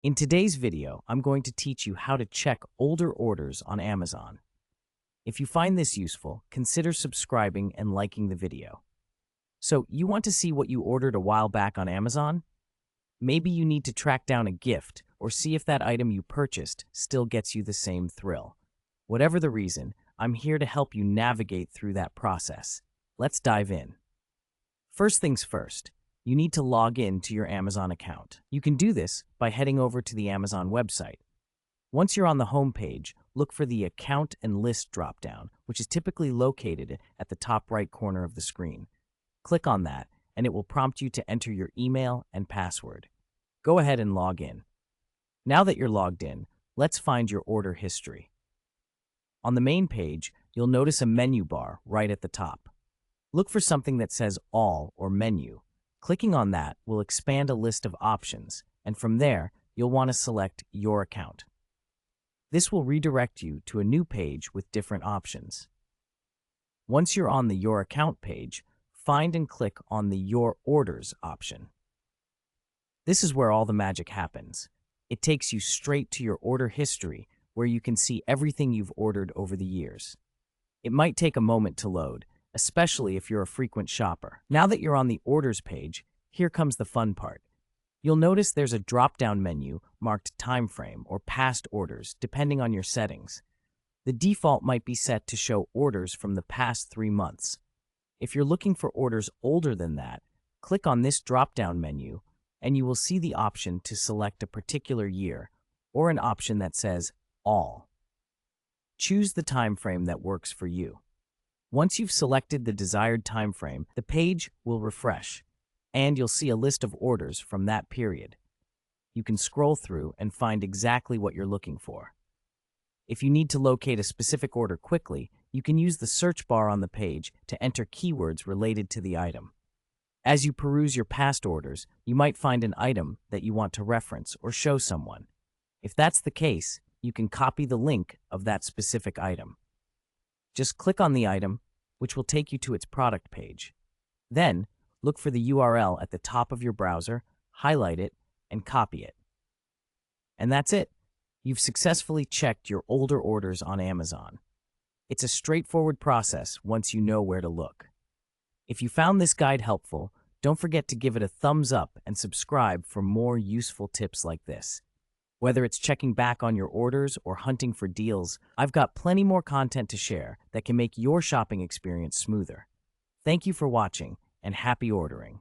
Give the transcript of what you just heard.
In today's video, I'm going to teach you how to check older orders on Amazon. If you find this useful, consider subscribing and liking the video. So, you want to see what you ordered a while back on Amazon? Maybe you need to track down a gift or see if that item you purchased still gets you the same thrill. Whatever the reason, I'm here to help you navigate through that process. Let's dive in. First things first, you need to log in to your Amazon account. You can do this by heading over to the Amazon website. Once you're on the home page, look for the Account and List dropdown, which is typically located at the top right corner of the screen. Click on that, and it will prompt you to enter your email and password. Go ahead and log in. Now that you're logged in, let's find your order history. On the main page, you'll notice a menu bar right at the top. Look for something that says All or Menu. Clicking on that will expand a list of options, and from there, you'll want to select Your Account. This will redirect you to a new page with different options. Once you're on the Your Account page, find and click on the Your Orders option. This is where all the magic happens. It takes you straight to your order history, where you can see everything you've ordered over the years. It might take a moment to load, especially if you're a frequent shopper. Now that you're on the Orders page, here comes the fun part. You'll notice there's a drop-down menu marked Time Frame or Past Orders, depending on your settings. The default might be set to show orders from the past 3 months. If you're looking for orders older than that, click on this drop-down menu, and you will see the option to select a particular year, or an option that says All. Choose the time frame that works for you. Once you've selected the desired time frame, the page will refresh, and you'll see a list of orders from that period. You can scroll through and find exactly what you're looking for. If you need to locate a specific order quickly, you can use the search bar on the page to enter keywords related to the item. As you peruse your past orders, you might find an item that you want to reference or show someone. If that's the case, you can copy the link of that specific item. Just click on the item, which will take you to its product page. Then, look for the URL at the top of your browser, highlight it, and copy it. And that's it. You've successfully checked your older orders on Amazon. It's a straightforward process once you know where to look. If you found this guide helpful, don't forget to give it a thumbs up and subscribe for more useful tips like this. Whether it's checking back on your orders or hunting for deals, I've got plenty more content to share that can make your shopping experience smoother. Thank you for watching, and happy ordering.